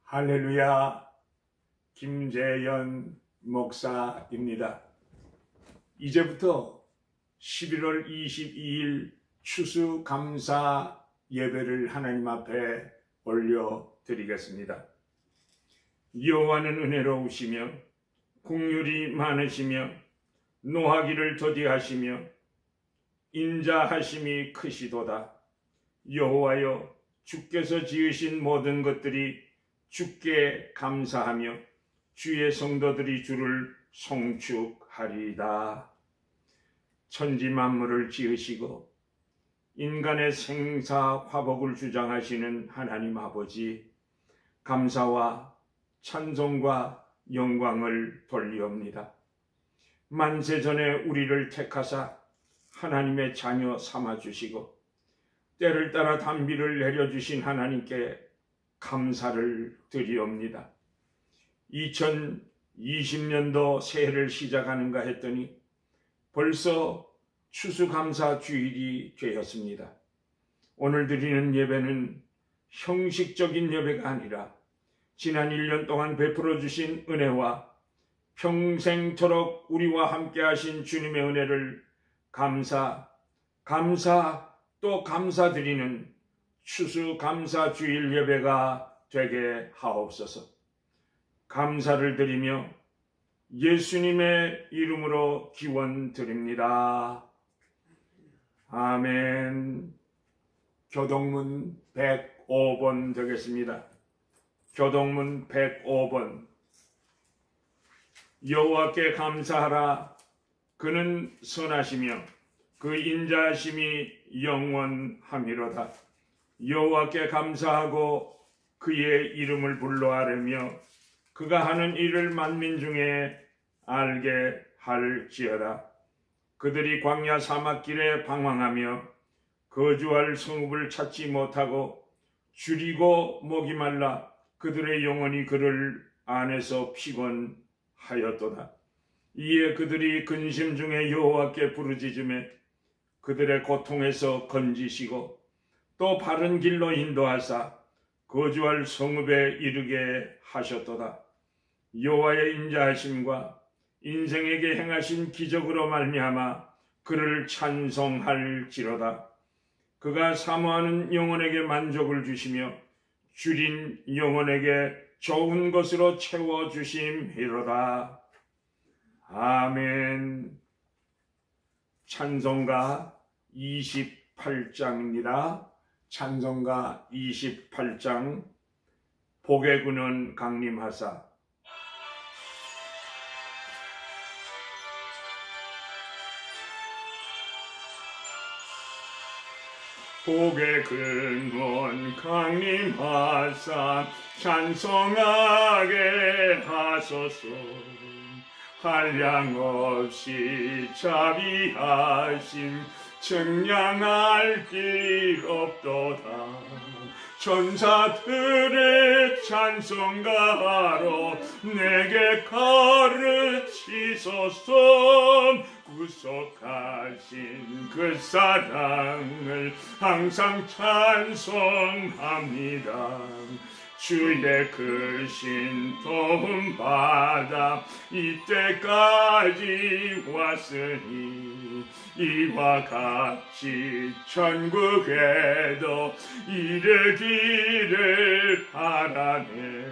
할렐루야, 김재현 목사입니다. 이제부터 11월 22일 추수감사 예배를 하나님 앞에 올려드리겠습니다. 여호와는 은혜로우시며 긍휼이 많으시며 노하기를 더디하시며 인자하심이 크시도다. 여호와여, 주께서 지으신 모든 것들이 주께 감사하며 주의 성도들이 주를 송축하리이다. 천지 만물을 지으시고 인간의 생사 화복을 주장하시는 하나님 아버지, 감사와 찬송과 영광을 돌리옵니다. 만세전에 우리를 택하사 하나님의 자녀 삼아주시고 때를 따라 단비를 내려주신 하나님께 감사를 드리옵니다. 2020년도 새해를 시작하는가 했더니 벌써 추수감사 주일이 되었습니다. 오늘 드리는 예배는 형식적인 예배가 아니라 지난 1년 동안 베풀어 주신 은혜와 평생토록 우리와 함께 하신 주님의 은혜를 또 감사드리는 추수감사 주일 예배가 되게 하옵소서. 감사를 드리며 예수님의 이름으로 기원드립니다. 아멘. 교동문 105번 되겠습니다. 교동문 105번. 여호와께 감사하라. 그는 선하시며 그 인자하심이 영원함이로다. 여호와께 감사하고 그의 이름을 불러아뢰며 그가 하는 일을 만민 중에 알게 할지어다. 그들이 광야 사막길에 방황하며 거주할 성읍을 찾지 못하고 줄이고 목이 말라 그들의 영혼이 그를 안에서 피곤하였도다. 이에 그들이 근심 중에 여호와께 부르짖으매 그들의 고통에서 건지시고 또 바른 길로 인도하사 거주할 성읍에 이르게 하셨도다. 여호와의 인자하심과 인생에게 행하신 기적으로 말미암아 그를 찬송할지로다. 그가 사모하는 영혼에게 만족을 주시며 줄인 영혼에게 좋은 것으로 채워주심이로다. 아멘. 찬송가 28장입니다. 찬송가 28장. 복의 근원 강림하사. 복의 근원 강림하사 찬송하게 하소서. 한량없이 자비하심 측량할 길 없도다. 천사들의 찬송가로 내게 가르치소서. 구속하신 그 사랑을 항상 찬송합니다. 주의 크신 도움 받아 이때까지 왔으니 이와 같이 천국에도 이르기를 바라네.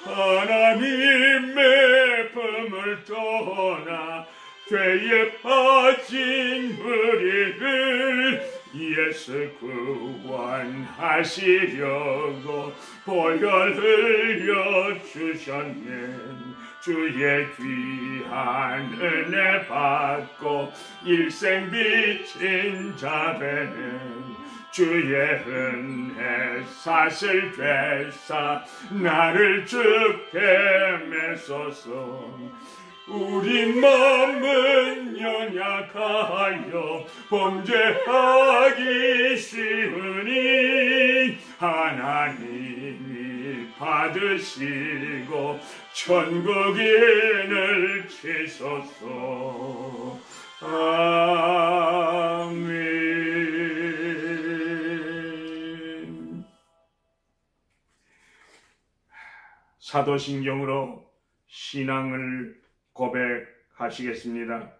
하나님의 품을 떠나 죄에 빠진 우리를 예수 구원하시려고 보혈 흘려 주셨네. 주의 귀한 은혜 받고 일생 비친 자들은 주의 은혜 사슬 되사 나를 주께 메소서. 우리 마음은 연약하여 범죄하기 쉬우니 하나님이 받으시고 천국인을 치소서. 아멘. 사도신경으로 신앙을 고백하시겠습니다.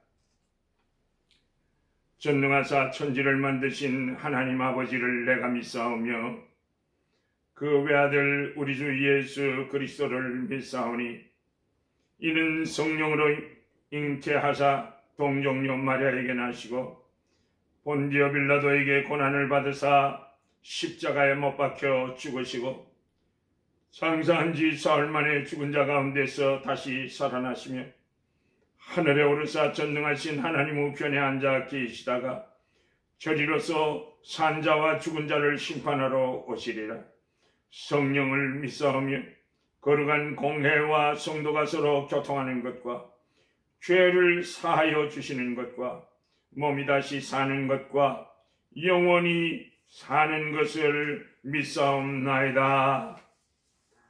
전능하사 천지를 만드신 하나님 아버지를 내가 믿사오며 그 외아들 우리 주 예수 그리스도를 믿사오니 이는 성령으로 잉태하사 동정녀 마리아에게 나시고 본디오 빌라도에게 고난을 받으사 십자가에 못 박혀 죽으시고 장사한 지 사흘 만에 죽은 자 가운데서 다시 살아나시며 하늘에 오르사 전능하신 하나님 우편에 앉아 계시다가 저리로서 산자와 죽은 자를 심판하러 오시리라. 성령을 믿사오며 거룩한 공회와 성도가 서로 교통하는 것과 죄를 사하여 주시는 것과 몸이 다시 사는 것과 영원히 사는 것을 믿사옵나이다.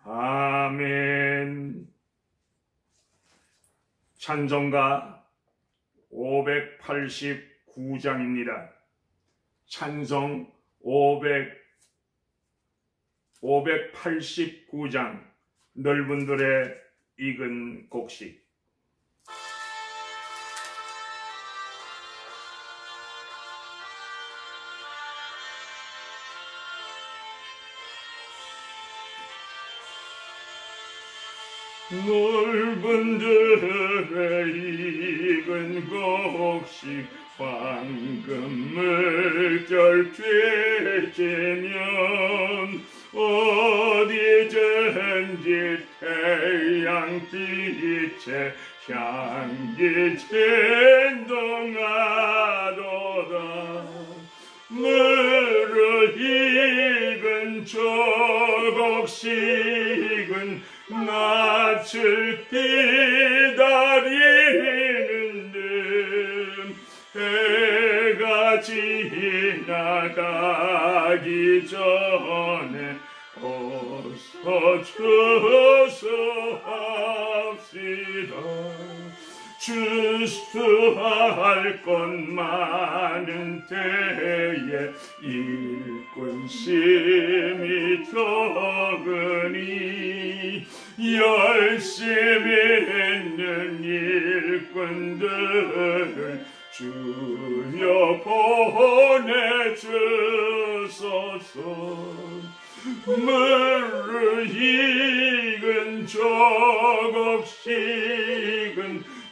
아멘. 찬송가 589장입니다. 찬송 589장 넓은 들의 익은 곡식. 넓은 들의 익은 곡식 황금 물결 되지면 어디든지 태양빛에 향기 진동하도다. 물을 익은 저 곡식은 낯을 기다리는 듯 해가 지나가기 전에 어서 추수합시다. 추수할 것 많은 때에 일꾼심이 적으니 열심히 있는 일꾼들을 주여 보내주소서. 물을 익은 조각식은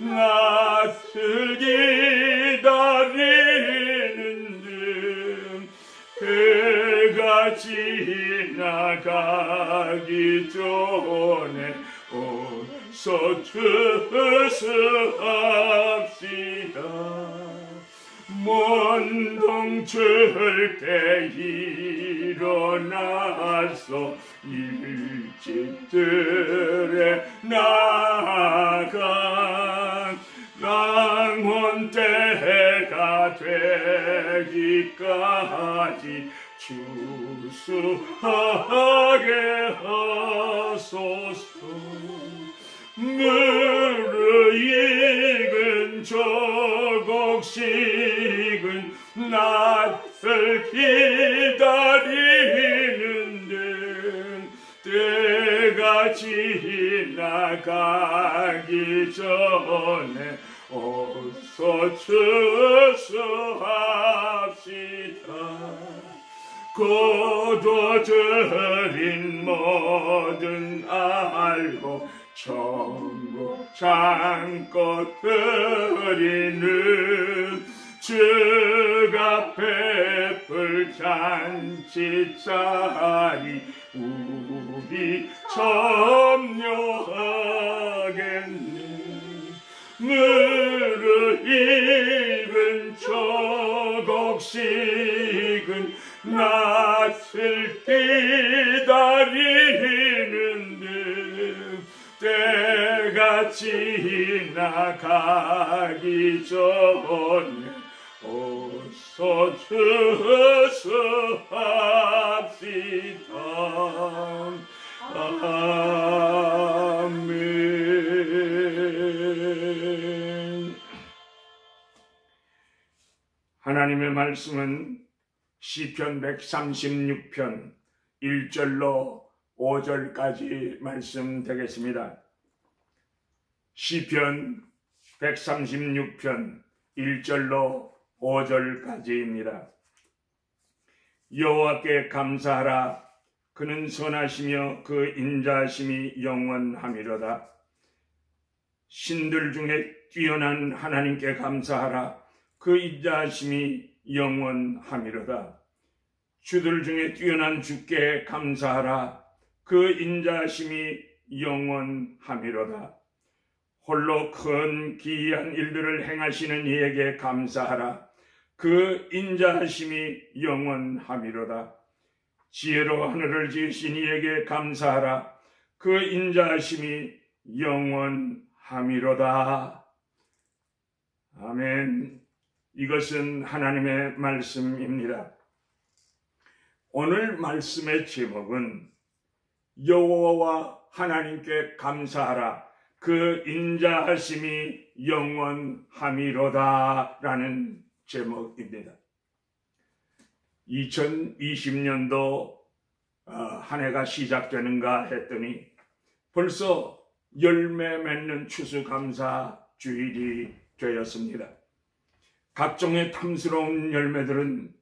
낯을 기다리는 듯 해가 지나가기 전에 어서 추수합시다. 먼동칠 때 일어나서 일집들에 나가 양혼 때가 되기까지 추수하게 하소서. 물을 익은 조각식은 낯을 기다리는 듯 때가 지나가기 전에 어서 추수합시다. 거둬들인 뭐든 알고 천국 창고 드리는 주가 베풀 잔치 자리 우리 점료하겠네. 물을 익은 조각식은 낯을 기다리는 듯 때가 지나가기 전에 어서 추수합시다. 아멘. 하나님의 말씀은 시편 136편 1절로 5절까지 말씀 되겠습니다. 시편 136편 1절로 5절까지입니다. 여호와께 감사하라. 그는 선하시며 그 인자하심이 영원하미로다. 신들 중에 뛰어난 하나님께 감사하라. 그 인자하심이 영원하미로다. 주들 중에 뛰어난 주께 감사하라. 그 인자하심이 영원하미로다. 홀로 큰 기이한 일들을 행하시는 이에게 감사하라. 그 인자하심이 영원하미로다. 지혜로 하늘을 지으신 이에게 감사하라. 그 인자하심이 영원하미로다. 아멘. 이것은 하나님의 말씀입니다. 오늘 말씀의 제목은 여호와 하나님께 감사하라. 그 인자하심이 영원하미로다 라는 제목입니다. 2020년도 한 해가 시작되는가 했더니 벌써 열매 맺는 추수감사 주일이 되었습니다. 각종의 탐스러운 열매들은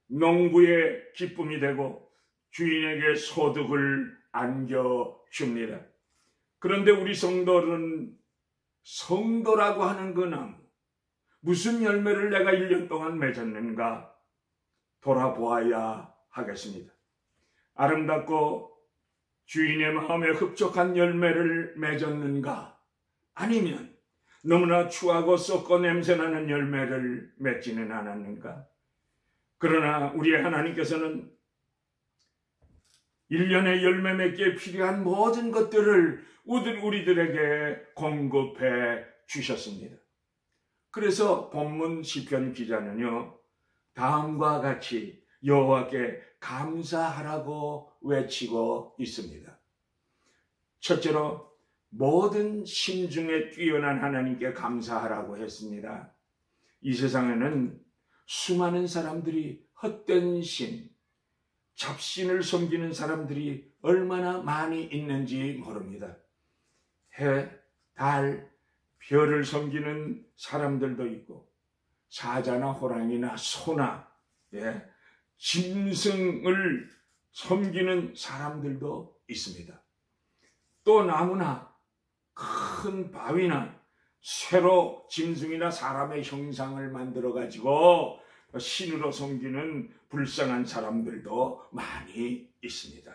농부의 기쁨이 되고 주인에게 소득을 안겨줍니다. 그런데 우리 성도는 성도라고 하는 그 나무, 무슨 열매를 내가 1년 동안 맺었는가 돌아보아야 하겠습니다. 아름답고 주인의 마음에 흡족한 열매를 맺었는가, 아니면 너무나 추하고 썩고 냄새나는 열매를 맺지는 않았는가. 그러나 우리의 하나님께서는 1년의 열매 맺기에 필요한 모든 것들을 우리들에게 공급해 주셨습니다. 그래서 본문 시편 기자는요, 다음과 같이 여호와께 감사하라고 외치고 있습니다. 첫째로 모든 신 중에 뛰어난 하나님께 감사하라고 했습니다. 이 세상에는 수많은 사람들이 헛된 신, 잡신을 섬기는 사람들이 얼마나 많이 있는지 모릅니다. 해, 달, 별을 섬기는 사람들도 있고, 사자나 호랑이나 소나 짐승을 섬기는 사람들도 있습니다. 또 나무나 큰 바위나 쇠로 짐승이나 사람의 형상을 만들어 가지고 신으로 섬기는 불쌍한 사람들도 많이 있습니다.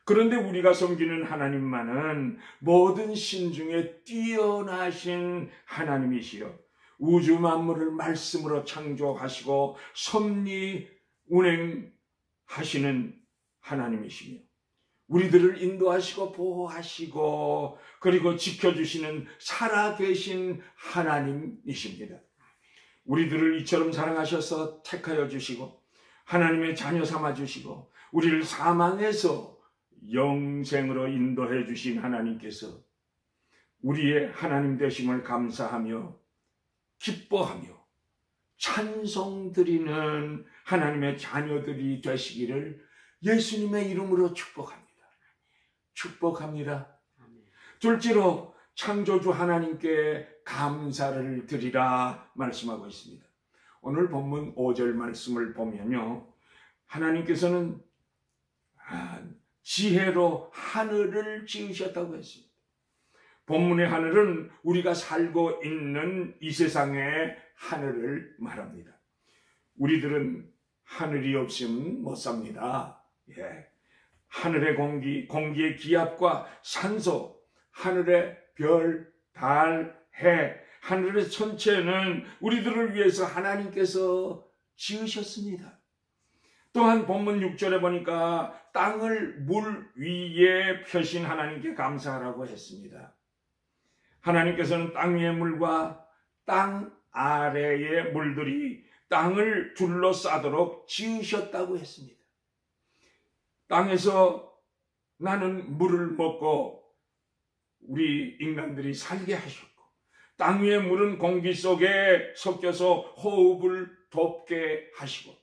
그런데 우리가 섬기는 하나님만은 모든 신 중에 뛰어나신 하나님이시여, 우주 만물을 말씀으로 창조하시고 섭리 운행하시는 하나님이시며, 우리들을 인도하시고 보호하시고 그리고 지켜주시는 살아계신 하나님이십니다. 우리들을 이처럼 사랑하셔서 택하여 주시고 하나님의 자녀 삼아 주시고 우리를 사망에서 영생으로 인도해 주신 하나님께서 우리의 하나님 되심을 감사하며 기뻐하며 찬송드리는 하나님의 자녀들이 되시기를 예수님의 이름으로 축복합니다. 축복합니다. 둘째로 창조주 하나님께 감사를 드리라 말씀하고 있습니다. 오늘 본문 5절 말씀을 보면요, 하나님께서는 지혜로 하늘을 지으셨다고 했습니다. 본문의 하늘은 우리가 살고 있는 이 세상의 하늘을 말합니다. 우리들은 하늘이 없으면 못 삽니다. 하늘의 공기의 기압과 산소, 하늘의 별, 달, 해, 하늘의 천체는 우리들을 위해서 하나님께서 지으셨습니다. 또한 본문 6절에 보니까 땅을 물 위에 펴신 하나님께 감사하라고 했습니다. 하나님께서는 땅 위의 물과 땅 아래의 물들이 땅을 둘러싸도록 지으셨다고 했습니다. 땅에서 나는 물을 먹고 우리 인간들이 살게 하셨고, 땅 위의 물은 공기 속에 섞여서 호흡을 돕게 하시고,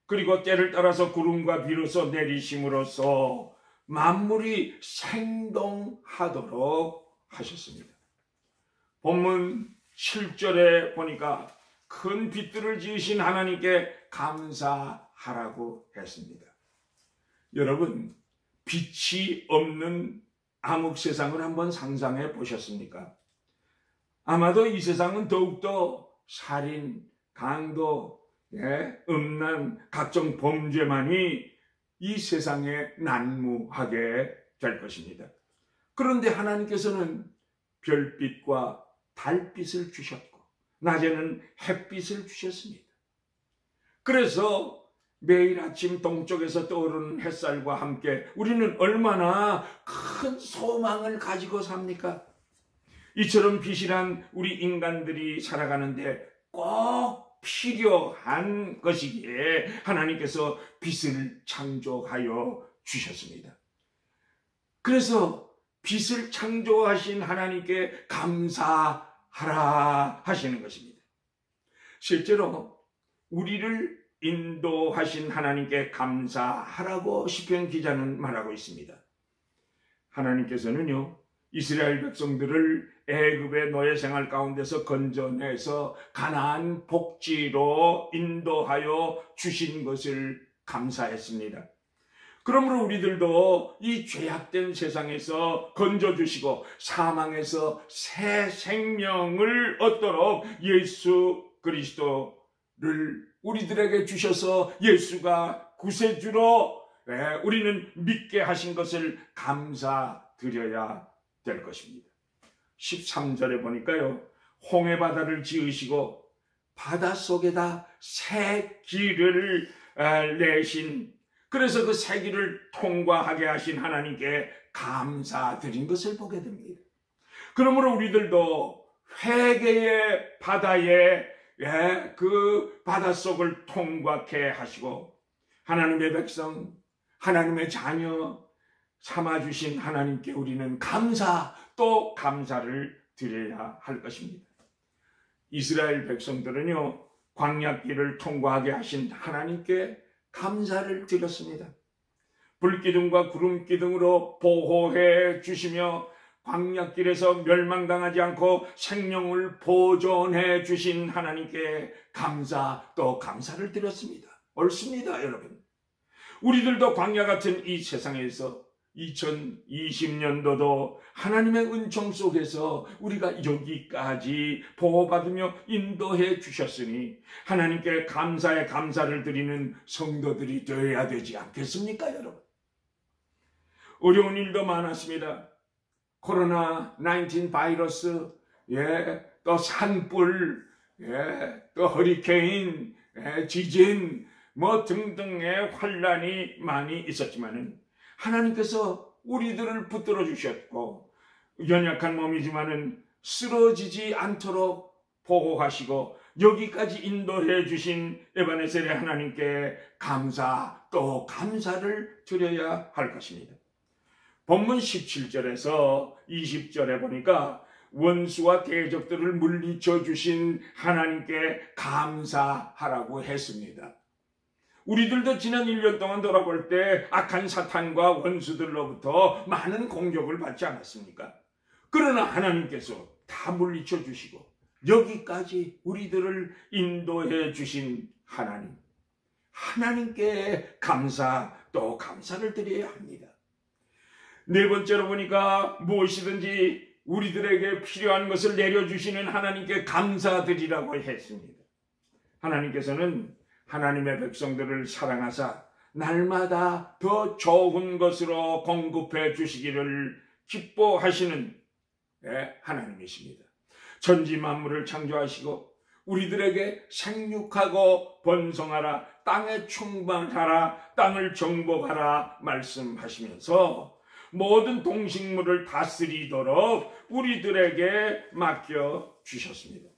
그리고 때를 따라서 구름과 비로소 내리심으로써 만물이 생동하도록 하셨습니다. 본문 7절에 보니까 큰 빛들을 지으신 하나님께 감사하라고 했습니다. 여러분, 빛이 없는 암흑 세상을 한번 상상해 보셨습니까? 아마도 이 세상은 더욱더 살인, 강도, 음란, 각종 범죄만이 이 세상에 난무하게 될 것입니다. 그런데 하나님께서는 별빛과 달빛을 주셨고 낮에는 햇빛을 주셨습니다. 그래서 매일 아침 동쪽에서 떠오르는 햇살과 함께 우리는 얼마나 큰 소망을 가지고 삽니까? 이처럼 빛이란 우리 인간들이 살아가는데 꼭 필요한 것이기에 하나님께서 빛을 창조하여 주셨습니다. 그래서 빛을 창조하신 하나님께 감사하라 하시는 것입니다. 실제로 우리를 인도하신 하나님께 감사하라고 시편 기자는 말하고 있습니다. 하나님께서는요, 이스라엘 백성들을 애굽의 노예 생활 가운데서 건져내서 가나안 복지로 인도하여 주신 것을 감사했습니다. 그러므로 우리들도 이 죄악된 세상에서 건져주시고 사망에서 새 생명을 얻도록 예수 그리스도를 우리들에게 주셔서 예수가 구세주로 우리는 믿게 하신 것을 감사드려야 될 것입니다. 13절에 보니까요, 홍해 바다를 지으시고 바다 속에다 새 길을 내신, 그래서 그 새 길을 통과하게 하신 하나님께 감사드린 것을 보게 됩니다. 그러므로 우리들도 회개의 바다에 그 바닷속을 통과케 하시고 하나님의 백성, 하나님의 자녀 삼아주신 하나님께 우리는 감사 또 감사를 드려야 할 것입니다. 이스라엘 백성들은요, 광야길을 통과하게 하신 하나님께 감사를 드렸습니다. 불기둥과 구름기둥으로 보호해 주시며 광야길에서 멸망당하지 않고 생명을 보존해 주신 하나님께 감사 또 감사를 드렸습니다. 옳습니다, 여러분. 우리들도 광야 같은 이 세상에서 2020년도도 하나님의 은총 속에서 우리가 여기까지 보호받으며 인도해 주셨으니 하나님께 감사에 감사를 드리는 성도들이 되어야 되지 않겠습니까, 여러분? 어려운 일도 많았습니다. 코로나19 바이러스, 또 산불, 또 허리케인, 지진, 등등의 환란이 많이 있었지만은 하나님께서 우리들을 붙들어 주셨고 연약한 몸이지만은 쓰러지지 않도록 보호하시고 여기까지 인도해 주신 에베네셀의 하나님께 감사 또 감사를 드려야 할 것입니다. 본문 17절에서 20절에 보니까 원수와 대적들을 물리쳐 주신 하나님께 감사하라고 했습니다. 우리들도 지난 1년 동안 돌아볼 때 악한 사탄과 원수들로부터 많은 공격을 받지 않았습니까? 그러나 하나님께서 다 물리쳐 주시고 여기까지 우리들을 인도해 주신 하나님, 하나님께 감사 또 감사를 드려야 합니다. 네 번째로 보니까 무엇이든지 우리들에게 필요한 것을 내려주시는 하나님께 감사드리라고 했습니다. 하나님께서는 하나님의 백성들을 사랑하사 날마다 더 좋은 것으로 공급해 주시기를 기뻐하시는 하나님이십니다. 천지 만물을 창조하시고 우리들에게 생육하고 번성하라, 땅에 충만하라, 땅을 정복하라 말씀하시면서 모든 동식물을 다스리도록 우리들에게 맡겨 주셨습니다.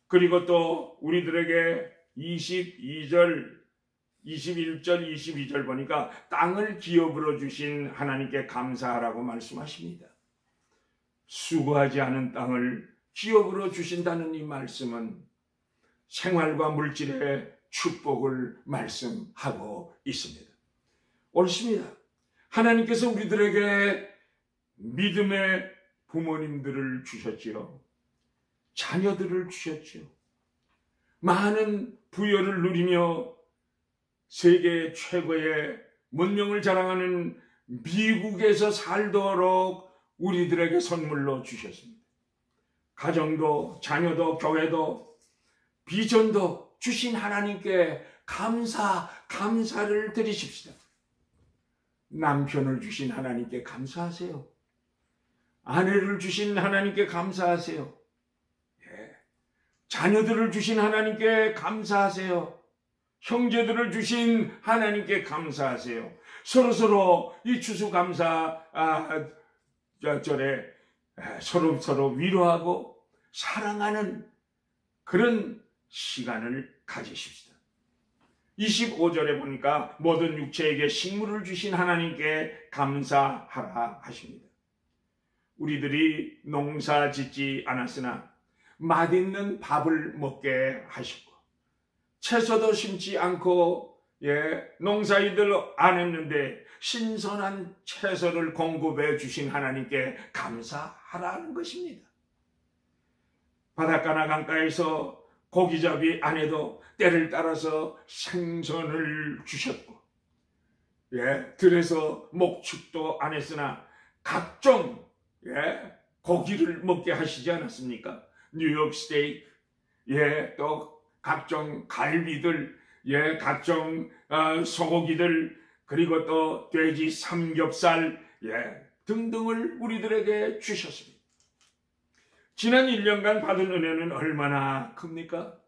그리고 또 우리들에게 21절, 22절 보니까 땅을 기업으로 주신 하나님께 감사하라고 말씀하십니다. 수고하지 않은 땅을 기업으로 주신다는 이 말씀은 생활과 물질의 축복을 말씀하고 있습니다. 옳습니다. 하나님께서 우리들에게 믿음의 부모님들을 주셨지요. 자녀들을 주셨지요. 많은 부여를 누리며 세계 최고의 문명을 자랑하는 미국에서 살도록 우리들에게 선물로 주셨습니다. 가정도, 자녀도, 교회도, 비전도 주신 하나님께 감사를 드리십시다. 남편을 주신 하나님께 감사하세요. 아내를 주신 하나님께 감사하세요. 자녀들을 주신 하나님께 감사하세요. 형제들을 주신 하나님께 감사하세요. 서로서로 이 추수감사 절에 서로 위로하고 사랑하는 그런 시간을 가지십시다. 25절에 보니까 모든 육체에게 식물을 주신 하나님께 감사하라 하십니다. 우리들이 농사 짓지 않았으나 맛있는 밥을 먹게 하시고 채소도 심지 않고 농사일들 안 했는데 신선한 채소를 공급해 주신 하나님께 감사하라는 것입니다. 바닷가나 강가에서 고기잡이 안 해도 때를 따라서 생선을 주셨고 들에서 목축도 안 했으나 각종 고기를 먹게 하시지 않았습니까? 뉴욕 스테이크, 또 각종 갈비들, 각종 소고기들, 그리고 또 돼지 삼겹살, 등등을 우리들에게 주셨습니다. 지난 1년간 받은 은혜는 얼마나 큽니까?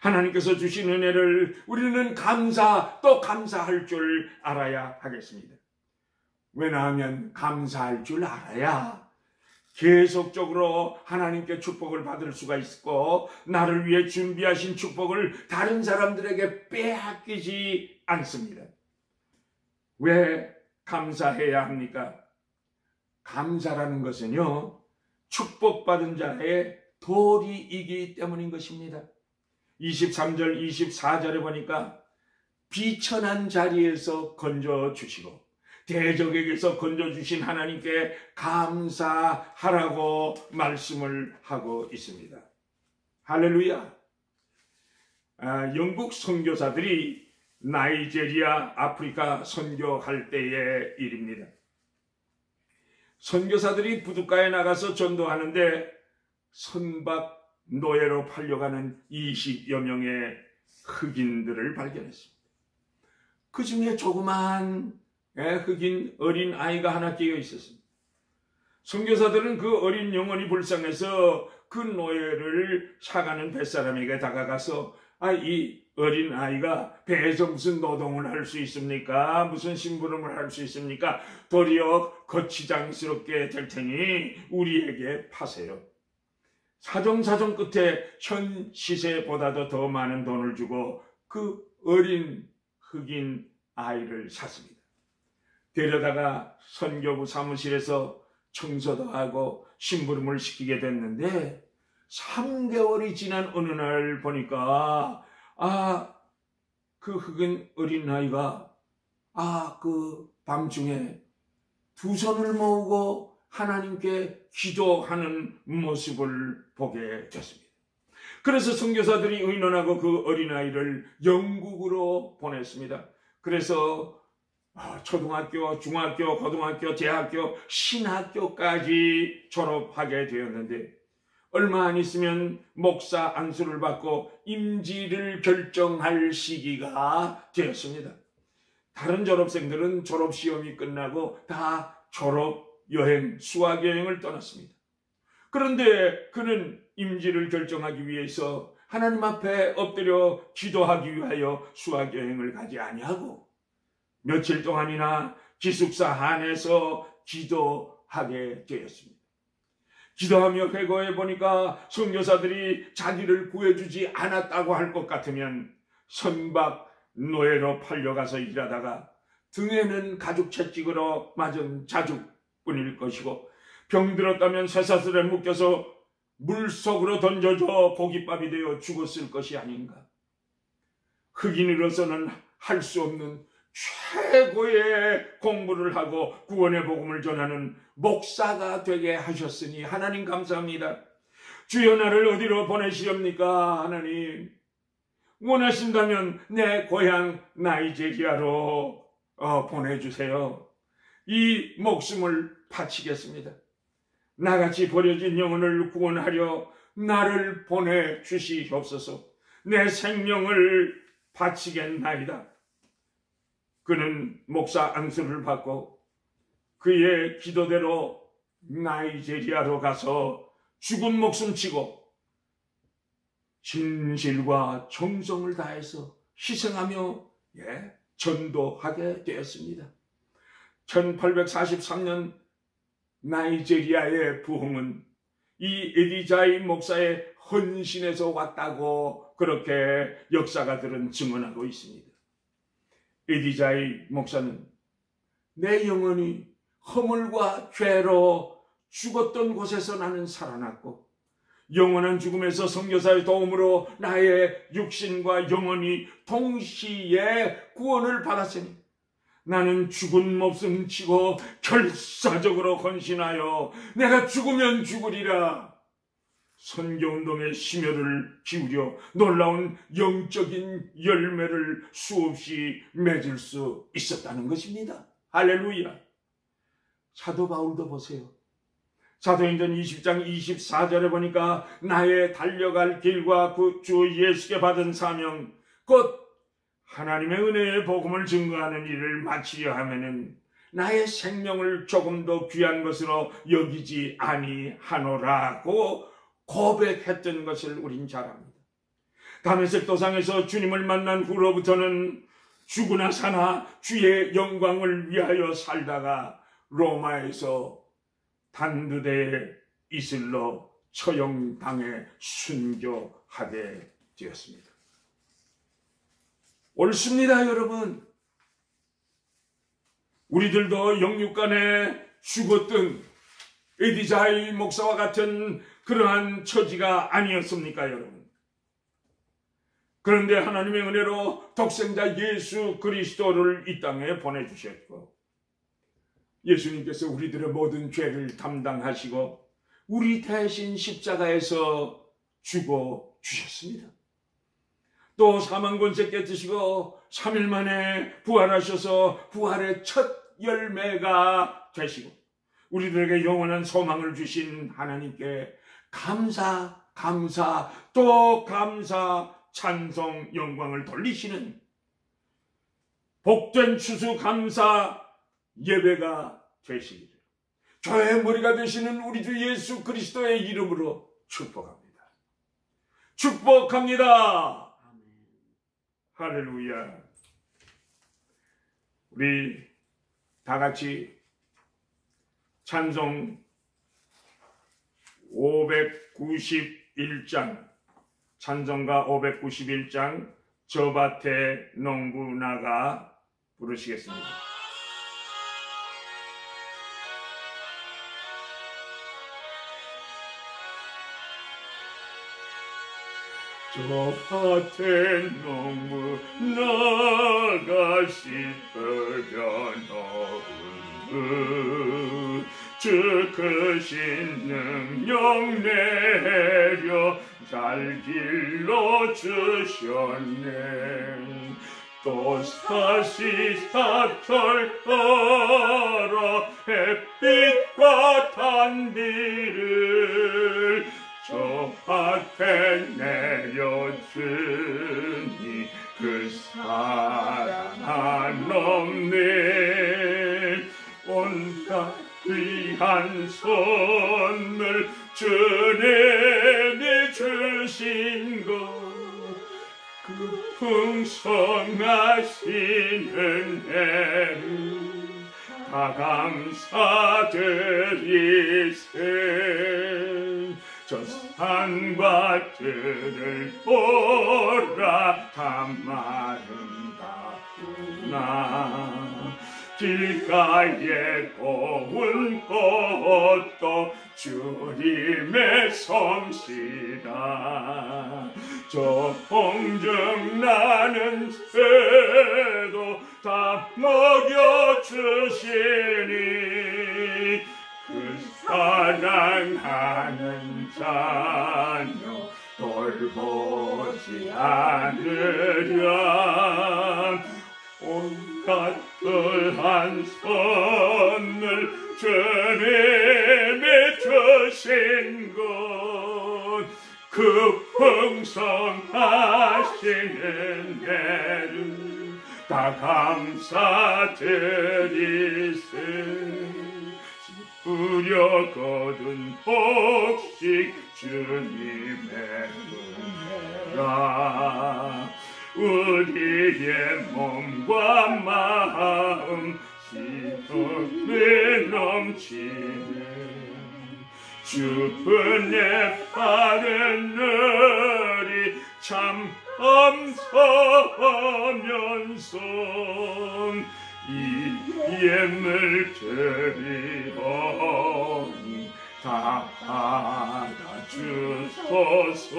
하나님께서 주신 은혜를 우리는 또 감사할 줄 알아야 하겠습니다. 왜냐하면 감사할 줄 알아야 계속적으로 하나님께 축복을 받을 수가 있고 나를 위해 준비하신 축복을 다른 사람들에게 빼앗기지 않습니다. 왜 감사해야 합니까? 감사라는 것은요, 축복받은 자의 도리이기 때문인 것입니다. 23절, 24절에 보니까 비천한 자리에서 건져주시고 대적에게서 건져주신 하나님께 감사하라고 말씀을 하고 있습니다. 할렐루야. 영국 선교사들이 나이지리아, 아프리카 선교할 때의 일입니다. 선교사들이 부둣가에 나가서 전도하는데 선박 노예로 팔려가는 20여 명의 흑인들을 발견했습니다. 그 중에 조그만 흑인 어린 아이가 하나 끼어 있었습니다. 선교사들은 그 어린 영혼이 불쌍해서 그 노예를 사가는 뱃사람에게 다가가서 이 어린 아이가 배에서 무슨 노동을 할 수 있습니까? 무슨 심부름을 할 수 있습니까? 도리어 거치장스럽게 될 테니 우리에게 파세요. 사정사정 끝에 현 시세보다도 더 많은 돈을 주고 그 어린 흑인 아이를 샀습니다. 데려다가 선교부 사무실에서 청소도 하고 심부름을 시키게 됐는데 3개월이 지난 어느 날 보니까 그 흑인 어린아이가 그 밤중에 두 손을 모으고 하나님께 기도하는 모습을 보게 됐습니다. 그래서 선교사들이 의논하고 그 어린아이를 영국으로 보냈습니다. 그래서 초등학교, 중학교, 고등학교, 대학교, 신학교까지 졸업하게 되었는데 얼마 안 있으면 목사 안수를 받고 임지를 결정할 시기가 되었습니다. 다른 졸업생들은 졸업시험이 끝나고 다 졸업여행, 수학여행을 떠났습니다. 그런데 그는 임지를 결정하기 위해서 하나님 앞에 엎드려 기도하기 위하여 수학여행을 가지 아니하고 며칠 동안이나 기숙사 안에서 기도하게 되었습니다. 기도하며 회고해 보니까 선교사들이 자기를 구해주지 않았다고 할 것 같으면 선박 노예로 팔려가서 일하다가 등에는 가죽 채찍으로 맞은 자죽뿐일 것이고 병들었다면 쇠사슬에 묶여서 물속으로 던져져 고깃밥이 되어 죽었을 것이 아닌가. 흑인으로서는 할 수 없는 최고의 공부를 하고 구원의 복음을 전하는 목사가 되게 하셨으니 하나님 감사합니다. 주여 나를 어디로 보내시렵니까? 하나님 원하신다면 내 고향 나이지리아로 보내주세요. 이 목숨을 바치겠습니다. 나같이 버려진 영혼을 구원하려 나를 보내주시옵소서. 내 생명을 바치겠나이다. 그는 목사 안수를 받고 그의 기도대로 나이지리아로 가서 죽은 목숨 치고 진실과 정성을 다해서 희생하며 전도하게 되었습니다. 1843년 나이지리아의 부흥은 이 에디자이 목사의 헌신에서 왔다고 그렇게 역사가들은 증언하고 있습니다. 에디자이 목사는 내 영혼이 허물과 죄로 죽었던 곳에서 나는 살아났고 영원한 죽음에서 선교사의 도움으로 나의 육신과 영혼이 동시에 구원을 받았으니 나는 죽은 목숨 치고 결사적으로 헌신하여 내가 죽으면 죽으리라 선교운동의 심혈을 기울여 놀라운 영적인 열매를 수없이 맺을 수 있었다는 것입니다. 할렐루야. 사도 바울도 보세요. 사도행전 20장 24절에 보니까 나의 달려갈 길과 그 주 예수께 받은 사명 곧 하나님의 은혜의 복음을 증거하는 일을 마치려 하면은 나의 생명을 조금 더 귀한 것으로 여기지 아니하노라고 고백했던 것을 우린 잘 압니다. 다메섹 도상에서 주님을 만난 후로부터는 죽으나 사나 주의 영광을 위하여 살다가 로마에서 단두대에 이슬러 처형당해 순교하게 되었습니다. 옳습니다, 여러분. 우리들도 영육간에 죽었던 에디자이 목사와 같은 그러한 처지가 아니었습니까, 여러분? 그런데 하나님의 은혜로 독생자 예수 그리스도를 이 땅에 보내주셨고 예수님께서 우리들의 모든 죄를 담당하시고 우리 대신 십자가에서 죽어 주셨습니다. 또 사망 권세 깨뜨시고 3일 만에 부활하셔서 부활의 첫 열매가 되시고 우리들에게 영원한 소망을 주신 하나님께 감사 또 감사 찬송 영광을 돌리시는 복된 추수감사 예배가 되시기를 교회의 머리가 되시는 우리 주 예수 그리스도의 이름으로 축복합니다. 축복합니다. 할렐루야. 우리 다 같이 찬송 591장 찬송가 591장 저 밭에 농부 나가 부르시겠습니다. 저 밭에 농부 나가 씻으려 넣은 주 크신 능력 내려 잘 길러 주셨네. 또 사시사철 따라 햇빛과 단비를 저 밭에 내려주니 그 사랑 한없네. 온갖 귀한 선물 주님이 주신 것 그 풍성하신 은혜를 다 감사드리세. 저 산과 들을 보라 다 아름답구나. 길가에 고운 꽃도 주님의 솜씨라. 저 홍중 나는 새도 다 먹여주시니 그 사랑하는 자녀 돌보지 않으랴. 온갖 그한 선을 주님이 주신 것 그 풍성하시는 애를 다 감사드리세. 뿌려 거둔 복식 주님의 은혜라. 우리의 몸과 마음 기쁨이 넘치네. 주 은혜 바른 날이 참 감사하면서 이 예물 드리오니 다 받아주소서.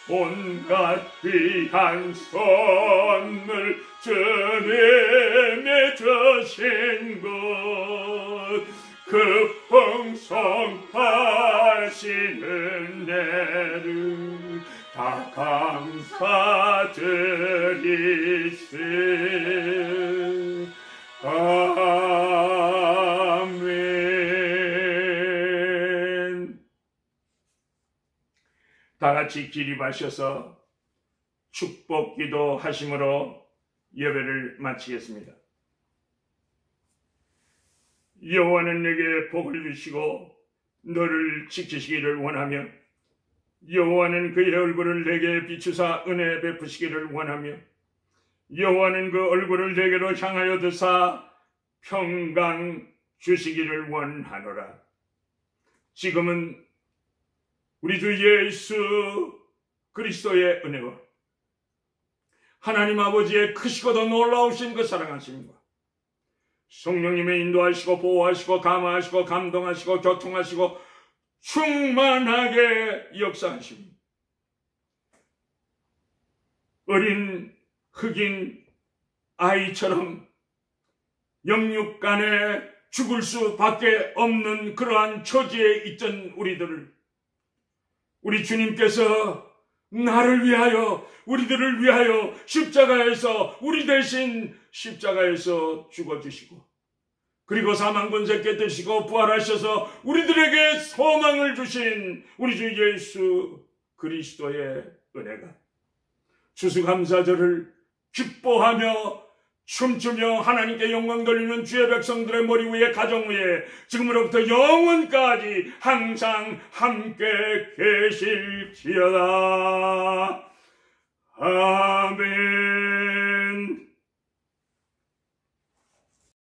온갖 귀한 선물 주님이 주신 것 그 풍성하신 은혜를 다 감사드리세. 아멘. 다 같이 기립하셔서 축복기도 하심으로 예배를 마치겠습니다. 여호와는 내게 복을 주시고 너를 지키시기를 원하며 여호와는 그의 얼굴을 내게 비추사 은혜 베푸시기를 원하며 여호와는 그 얼굴을 내게로 향하여 드사 평강 주시기를 원하노라. 지금은 우리 주 예수 그리스도의 은혜와 하나님 아버지의 크시고도 놀라우신 그 사랑하심과 성령님의 인도하시고 보호하시고 감화하시고 감동하시고 교통하시고 충만하게 역사하시고 어린 흑인 아이처럼 영육간에 죽을 수밖에 없는 그러한 처지에 있던 우리들을 우리 주님께서 나를 위하여 우리들을 위하여 십자가에서 우리 대신 십자가에서 죽어주시고 그리고 사망권세 깨뜨리시고 부활하셔서 우리들에게 소망을 주신 우리 주 예수 그리스도의 은혜가 추수감사절을 기뻐하며 춤추며 하나님께 영광 돌리는 주의 백성들의 머리 위에 가정 위에 지금으로부터 영원까지 항상 함께 계실지어다. 아멘.